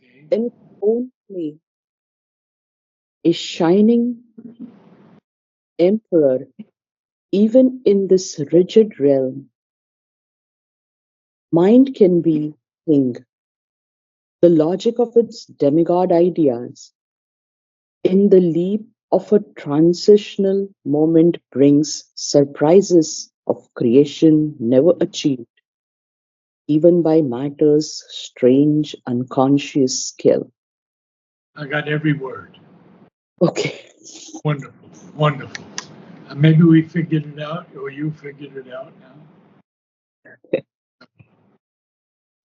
Okay. in its own way, a shining emperor, even in this rigid realm, mind can be king. The logic of its demigod ideas in the leap of a transitional moment brings surprises of creation never achieved, even by matter's strange unconscious skill. I got every word. Okay. Wonderful. Wonderful. Maybe we figured it out, or you figured it out now.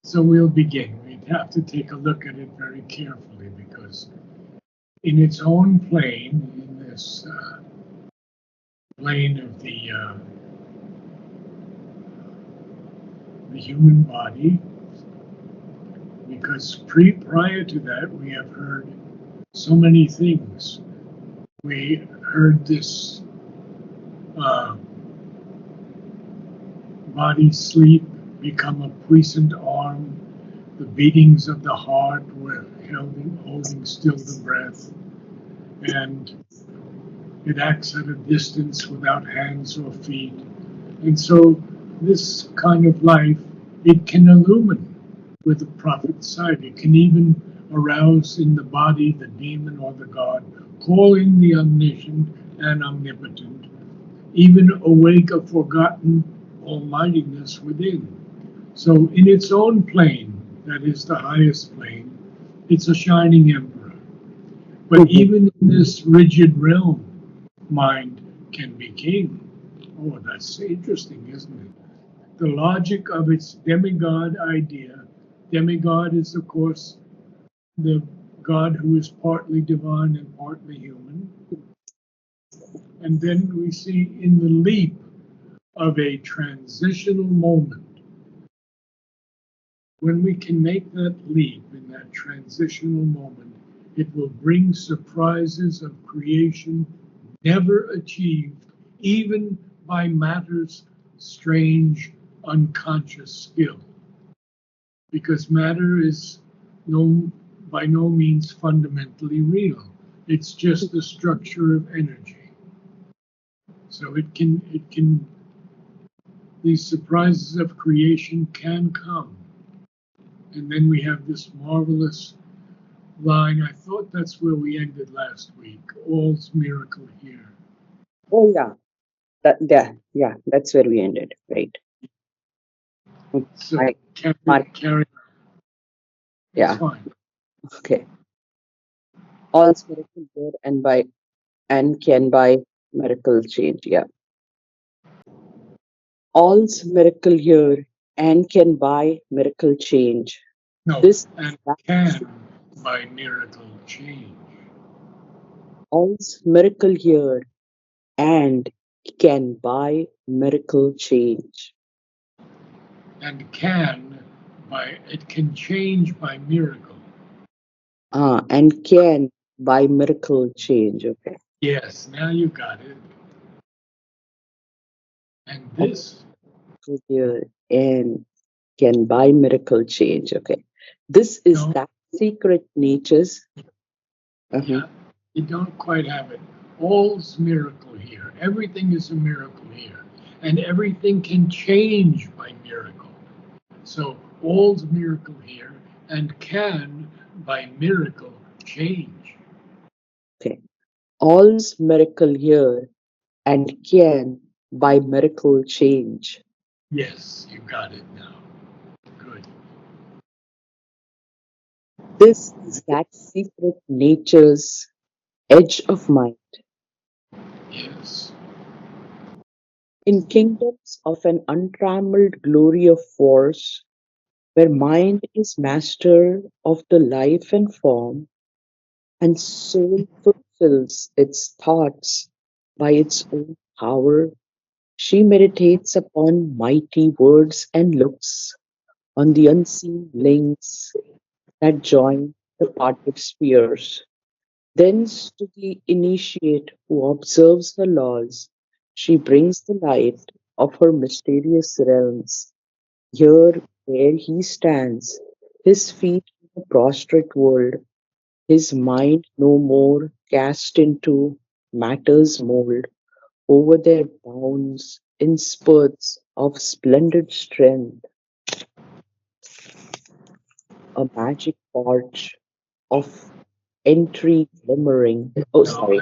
So we'll begin. We'd have to take a look at it very carefully because, in its own plane, in this plane of the human body, because prior to that we have heard so many things. We heard this uh, body sleep become a puissant arm. The beatings of the heart were holding still the breath, and it acts at a distance without hands or feet. And so, this kind of life, it can illumine with the prophet's sight. It can even arouse in the body the demon or the god, calling the omniscient and omnipotent, even awake a forgotten almightiness within. So, in its own plane, that is the highest plane, it's a shining emperor. But Mhm. even in this rigid realm, mind can be king. Oh, that's interesting, isn't it? The logic of its demigod idea. Demigod is, of course, the God who is partly divine and partly human. And then we see in the leap of a transitional moment, when we can make that leap in that transitional moment, it will bring surprises of creation never achieved, even by matter's strange unconscious skill. Because matter is no, by no means fundamentally real. It's just the structure of energy. So these surprises of creation can come. And then we have this marvelous line. I thought that's where we ended last week. All's miracle here. Oh yeah, yeah, that's where we ended, right? Mm. So I carry, mark, carry. It's yeah, fine. okay. All's miracle good and can by miracle change. Yeah, all's miracle here and can by miracle change. No, This and that can by miracle change. all's miracle here and can by miracle change. And can by it can change by miracle. And can by miracle change. Okay. Yes, now you got it. And this, Here and can by miracle change. Okay. This is no, that secret nature's. Uh-huh. yeah, you don't quite have it. All's miracle here. Everything is a miracle here. And everything can change by miracle. So all's miracle here and can by miracle change. Okay. All's miracle here and can by miracle change. Yes, you got it now. Good. This is that secret nature's edge of mind. Yes. In kingdoms of an untrammeled glory of force, where mind is master of the life and form, and soul fulfills its thoughts by its own power, she meditates upon mighty words and looks, on the unseen links that join the parted spheres. Thence to the initiate who observes her laws, she brings the light of her mysterious realms. Here where he stands, his feet the prostrate world, his mind no more cast into matter's mold, over their bounds in spurts of splendid strength, a magic porch of entry glimmering. Oh, Now, sorry,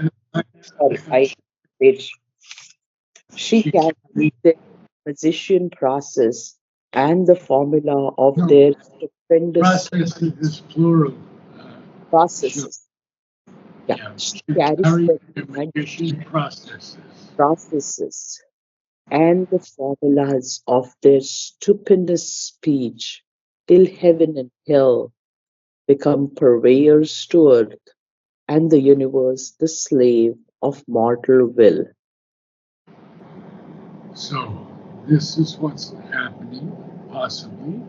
I did. She she carries carried, their magician process and the formula of no, their stupendous process is plural. Uh, she'll, processes. Yeah, yeah, she she carries carried the the magician magician processes. processes and the formulas of their stupendous speech till heaven and hell become purveyors to earth and the universe the slave of mortal will. So this is what's happening, possibly,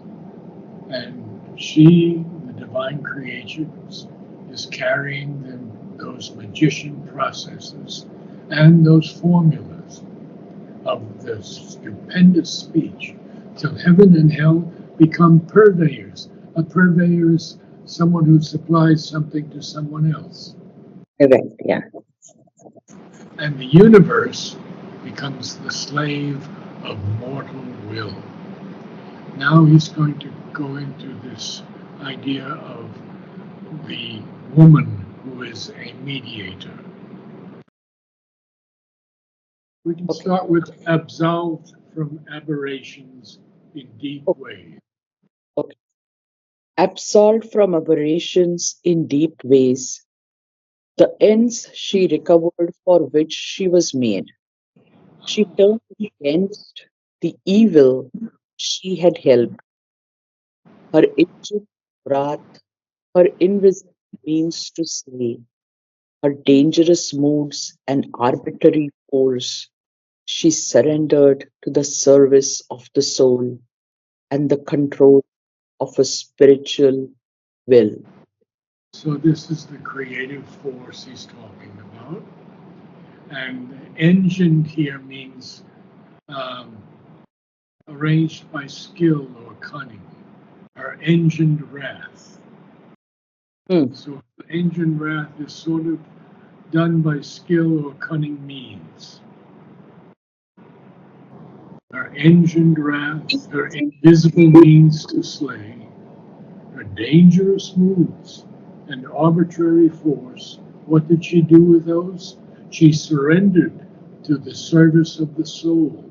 and she, the divine creatures, is carrying them those magician processes and those formulas of the stupendous speech till heaven and hell become purveyors. A purveyor is someone who supplies something to someone else. Correct, yeah. And the universe becomes the slave of mortal will. Now he's going to go into this idea of the woman who is a mediator. We can Okay, start with absolved from aberrations in deep okay, ways. okay. Absolved from aberrations in deep ways, the ends she recovered for which she was made. She turned against the evil she had helped, her ancient wrath, her invisible means to slay, her dangerous moods and arbitrary force. She surrendered to the service of the soul and the control of a spiritual will. So this is the creative force he's talking about. And engined here means um, arranged by skill or cunning, or engined wrath. Hmm. So engined wrath is sort of done by skill or cunning means. Her engined wrath, her invisible means to slay, her dangerous moves, and arbitrary force. What did she do with those? She surrendered to the service of the soul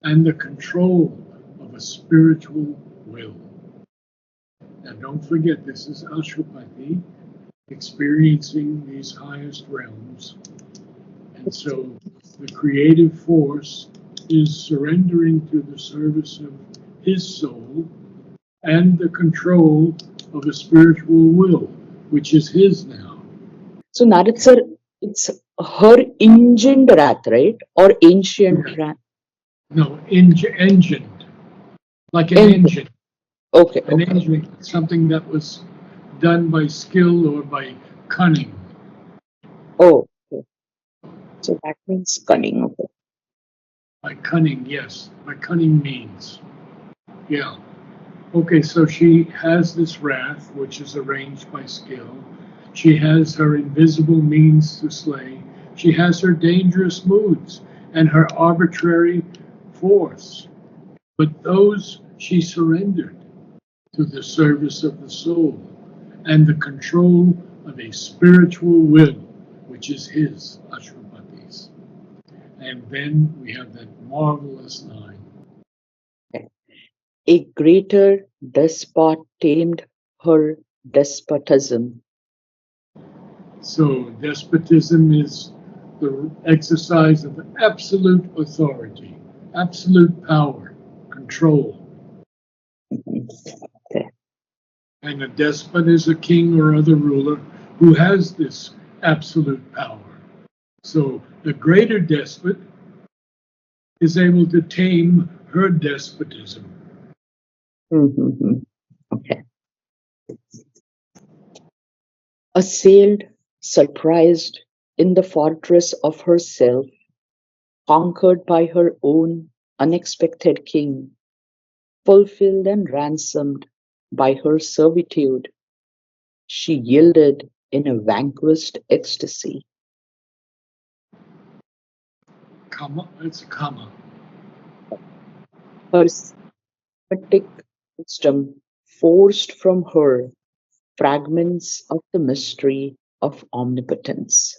and the control of a spiritual will. Now, don't forget, this is Ashwapati experiencing these highest realms. And so the creative force is surrendering to the service of his soul and the control of a spiritual will, which is his now. So Narad sir, it's her engined wrath, right? Or ancient wrath? No, engined, like an Engine. engine. Okay, An okay. engine, something that was done by skill or by cunning. Oh, okay. So that means cunning. Okay. By cunning, yes, by cunning means. Yeah. Okay, so she has this wrath, which is arranged by skill. She has her invisible means to slay. She has her dangerous moods and her arbitrary force. But those she surrendered to the service of the soul and the control of a spiritual will, which is his, Ashwapati's. And then we have that marvelous line. A greater despot tamed her despotism. So, despotism is the exercise of absolute authority, absolute power, control. Mhm. Okay. And a despot is a king or other ruler who has this absolute power. So, the greater despot is able to tame her despotism. Mhm. Okay. Assailed, surprised in the fortress of herself, conquered by her own unexpected king, fulfilled and ransomed by her servitude, She yielded in a vanquished ecstasy. Comma, it's a comma. Her Semitic wisdom forced from her fragments of the mystery of omnipotence.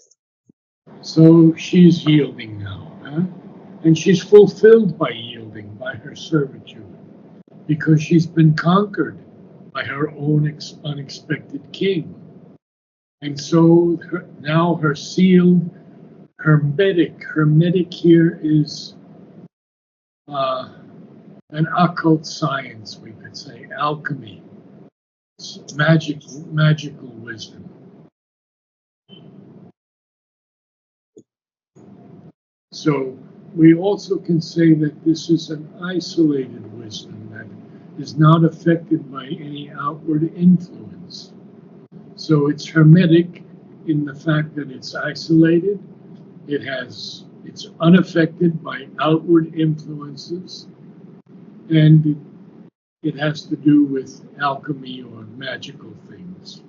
So she's yielding now, huh? And she's fulfilled by yielding, by her servitude, because she's been conquered by her own unexpected king. And so now her sealed hermetic here is uh, an occult science, we could say, alchemy, magical wisdom. So we also can say that this is an isolated wisdom that is not affected by any outward influence. So it's hermetic in the fact that it's isolated, it's unaffected by outward influences, and it has to do with alchemy or magical things.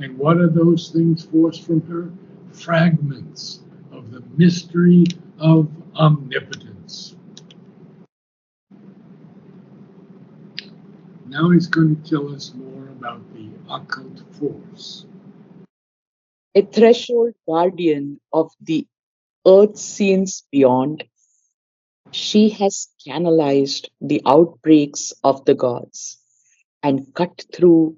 And what are those things forced from her? Fragments of the mystery of omnipotence. Now he's going to tell us more about the occult force. A threshold guardian of the earth scenes beyond, she has canalized the outbreaks of the gods and cut through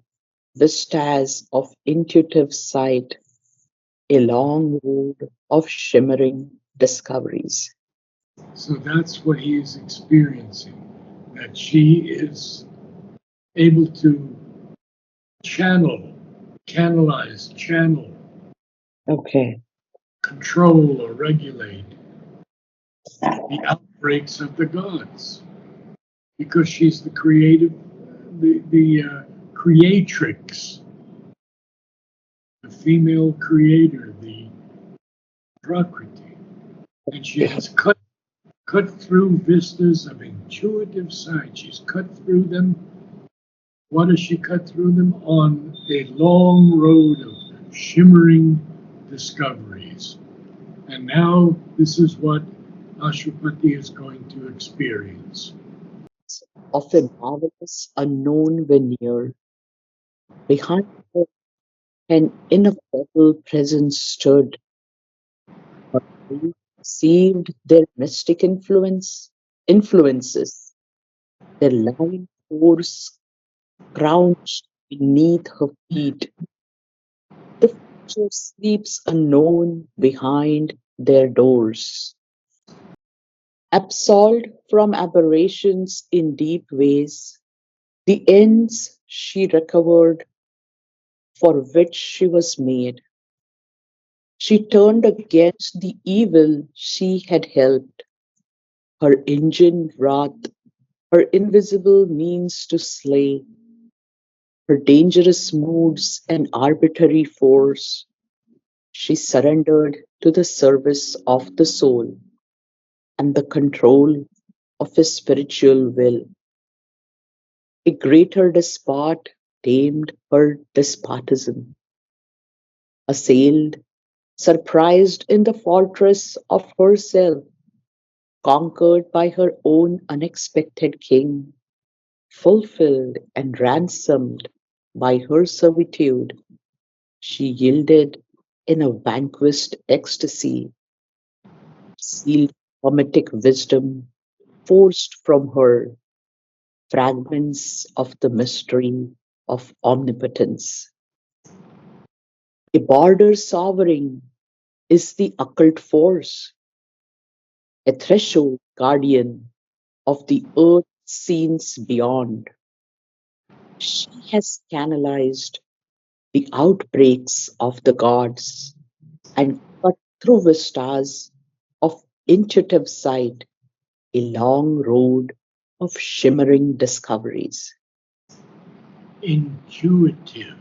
vistas of intuitive sight, a long road of shimmering discoveries. So that's what he is experiencing, that she is able to channel, channel, Okay. control, or regulate the outbreaks of the gods because she's the creative, the creatrix, the female creator, the Prakriti, and she has cut through vistas of intuitive sight. She's cut through them. What does she cut through them? On a long road of shimmering discoveries. And now this is what Ashwapati is going to experience. Of a marvelous unknown veneer, behind her an ineffable presence stood, her eyes received their mystic influences, their life force crouched beneath her feet. The future sleeps unknown behind their doors. Absolved from aberrations in deep ways, the ends she recovered for which she was made. She turned against the evil she had helped, her engine wrath, her invisible means to slay, her dangerous moods and arbitrary force. She surrendered to the service of the soul and the control of his spiritual will. A greater despot tamed her despotism, assailed, surprised in the fortress of herself, conquered by her own unexpected king, fulfilled and ransomed by her servitude. She yielded in a vanquished ecstasy, sealed hermetic wisdom forced from her fragments of the mystery of omnipotence. A border sovereign is the occult force, a threshold guardian of the earth scenes beyond. She has canalized the outbreaks of the gods and cut through vistas of intuitive sight, a long road of shimmering discoveries. Intuitive,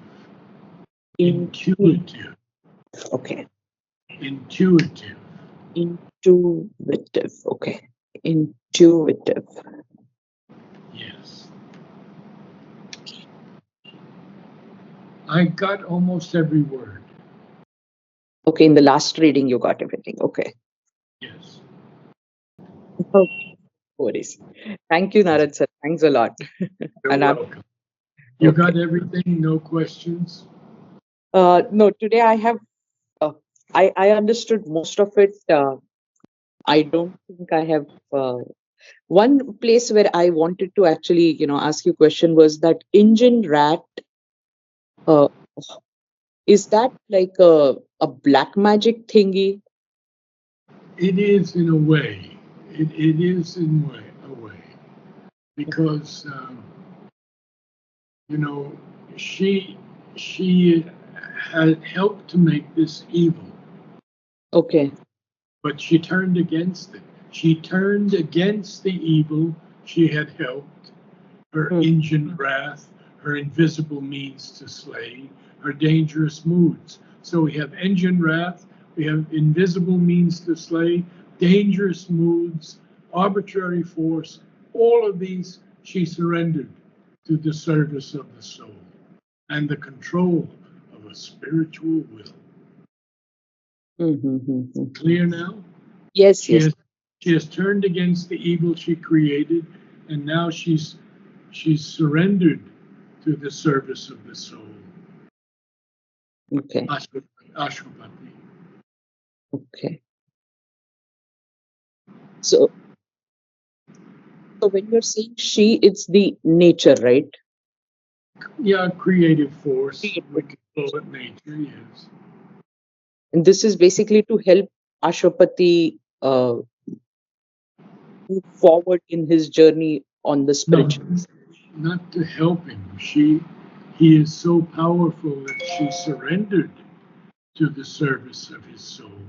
In, intuitive, okay, intuitive. intuitive, okay, intuitive. Yes. I got almost every word. Okay, in the last reading, you got everything. Okay. Yes. Okay. No worries. Thank you, Narad sir. Thanks a lot. You're And I'm welcome. You okay. got everything? No questions? No, today I have. Uh, I understood most of it. I don't think I have. One place where I wanted to actually, ask you a question was that engine rat. Uh, is that like a black magic thingy? It is in a way. It is in a way. Because, you know, she, she had helped to make this evil, Okay. but she turned against it. She turned against the evil she had helped, her Hmm. ingent wrath, her invisible means to slay, her dangerous moods. So we have engine wrath, we have invisible means to slay, dangerous moods, arbitrary force. All of these she surrendered to the service of the soul and the control of a spiritual will. Mm-hmm. Clear now? Yes, She yes. has she has turned against the evil she created, and now she's surrendered to the service of the soul. Okay. Ashwapati. Okay. So, so when you're saying she, it's the nature, right? Yeah, creative force. We Creative. can call it nature, yes. And this is basically to help Ashwapati move forward in his journey on the No, spiritual. not to help him. He is so powerful that she surrendered to the service of his soul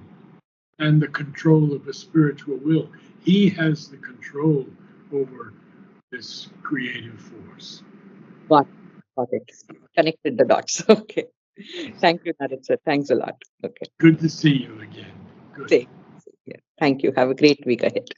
and the control of a spiritual will. He has the control over this creative force. Got, got it. Connected the dots. Okay. Thank you, Narad sir. Thanks a lot. Okay. Good to see you again. Good. Same. Same here. Thank you. Have a great week ahead.